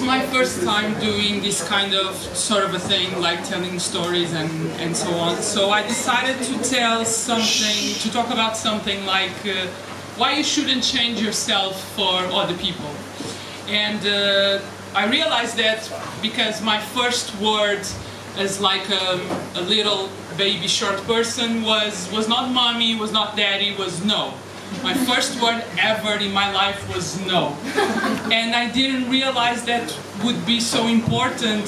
my first time doing this kind of sort of a thing, like telling stories and so on. So I decided to tell something, to talk about something like why you shouldn't change yourself for other people. And I realized that because my first word as like a little baby short person was not mommy, was not daddy, was no. My first word ever in my life was no. And I didn't realize that would be so important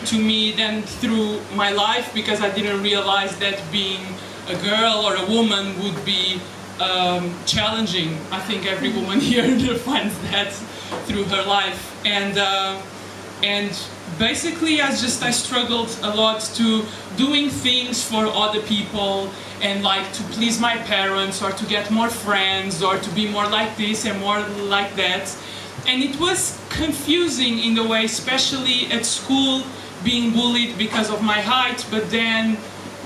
to me then through my life, because I didn't realize that being a girl or a woman would be challenging. I think every woman here finds that through her life. And basically I struggled a lot to doing things for other people and like to please my parents or to get more friends or to be more like this and more like that. And it was confusing in the way, especially at school, being bullied because of my height, but then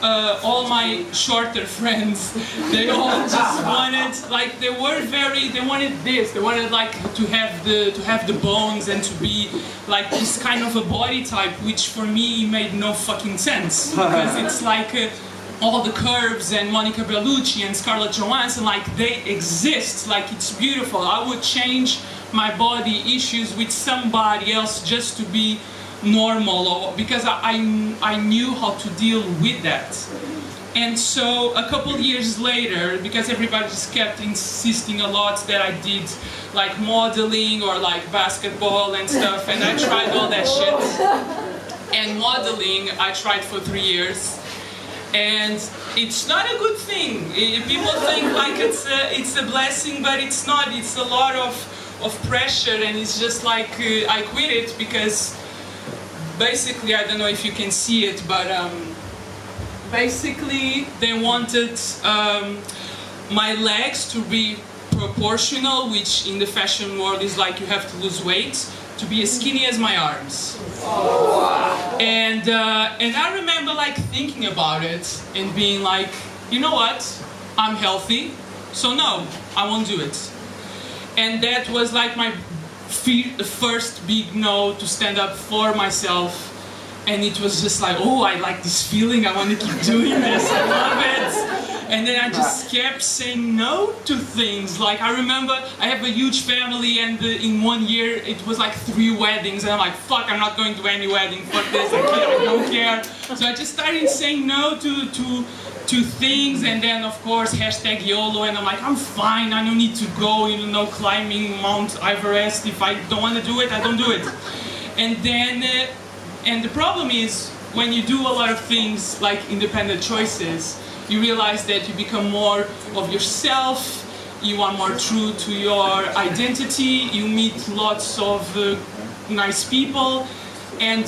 all my shorter friends, they all just wanted, like, they wanted this, they wanted like to have the bones and to be like this kind of a body type, which for me made no fucking sense, because it's like all the curves and Monica Bellucci and Scarlett Johansson, like they exist, like it's beautiful. I would change my body issues with somebody else just to be normal, or because I knew how to deal with that. And so a couple years later, because everybody just kept insisting a lot that I did like modeling or like basketball and stuff, and I tried all that shit. And modeling, I tried for 3 years. And it's not a good thing. People think like it's a blessing, but it's not. It's a lot of pressure, and it's just like I quit it because basically, I don't know if you can see it, but basically they wanted my legs to be proportional, which in the fashion world is like you have to lose weight, to be as skinny as my arms. And I remember like thinking about it and being like, you know what, I'm healthy, so no, I won't do it. And that was like my first big no to stand up for myself. And it was just like, oh, I like this feeling, I want to keep doing this, I love it. And then I just kept saying no to things. Like I remember I have a huge family, and in 1 year it was like 3 weddings, and I'm like, fuck, I'm not going to any wedding, fuck this, I don't care. So I just started saying no to things, and then of course hashtag YOLO, and I'm like, I'm fine, I don't need to go, you know, climbing Mount Everest. If I don't want to do it, I don't do it. And then, and the problem is, when you do a lot of things like independent choices, you realize that you become more of yourself, you are more true to your identity, you meet lots of nice people, and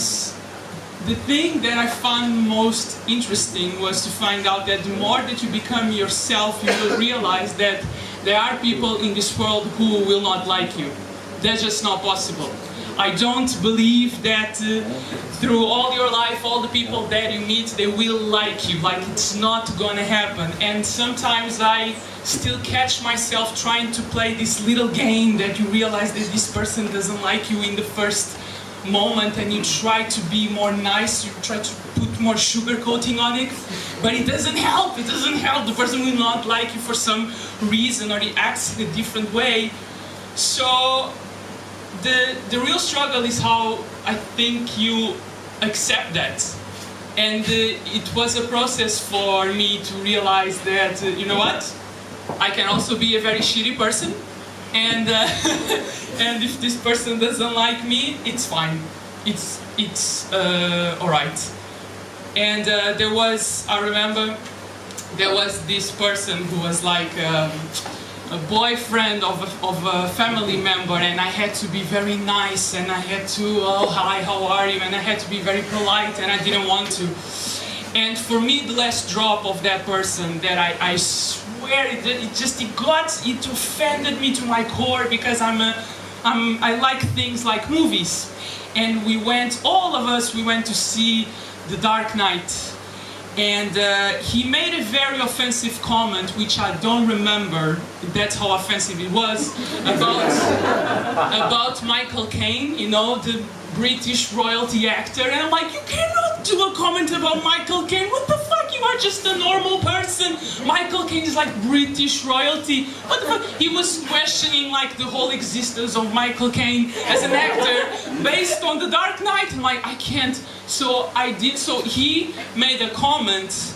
the thing that I found most interesting was to find out that the more that you become yourself, you will realize that there are people in this world who will not like you. That's just not possible. I don't believe that through all your life, all the people that you meet, they will like you. Like, it's not gonna happen. And sometimes I still catch myself trying to play this little game that you realize that this person doesn't like you in the first moment, and you try to be more nice, you try to put more sugar coating on it, but it doesn't help, it doesn't help. The person will not like you for some reason, or he acts in a different way. So the real struggle is how I think you accept that. And it was a process for me to realize that, you know what, I can also be a very shitty person, and and if this person doesn't like me, it's fine, it's alright. And there was, I remember, there was this person who was like a boyfriend of a family member, and I had to be very nice, and I had to, oh hi, how are you, and I had to be very polite, and I didn't want to. And for me, the last drop of that person, that I swear it offended me to my core, because I like things like movies, and we went, all of us, we went to see The Dark Knight. And he made a very offensive comment, which I don't remember. That's how offensive it was, about Michael Caine, you know, the British royalty actor. And I'm like, you cannot do a comment about Michael Caine. What the fuck? You are just a normal person. Michael Caine is like British royalty. What the fuck? He was questioning like the whole existence of Michael Caine as an actor based on The Dark Knight. I'm like, I can't. So I did. So he made a comment,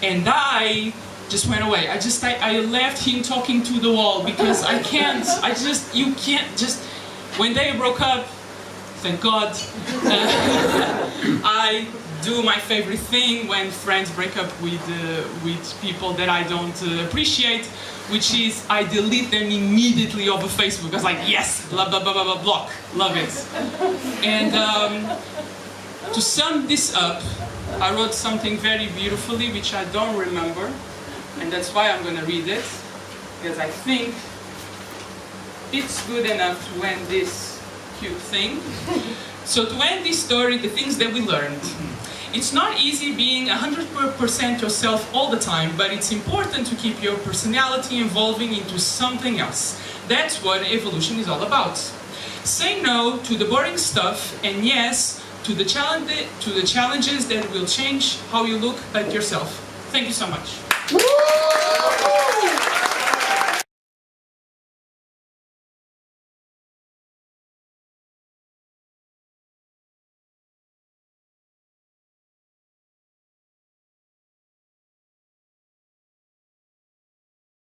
and I just went away. I left him talking to the wall because I can't. You can't just. When they broke up, thank God, I do my favorite thing when friends break up with people that I don't appreciate, which is I delete them immediately off of Facebook. I was like, yes, blah blah blah blah blah, block, love it. And to sum this up, I wrote something very beautifully, which I don't remember, and that's why I'm gonna read it, because I think it's good enough to end this cute thing. So to end this story, the things that we learned. It's not easy being 100% yourself all the time, but it's important to keep your personality evolving into something else. That's what evolution is all about. Say no to the boring stuff, and yes to the challenges that will change how you look at yourself. Thank you so much.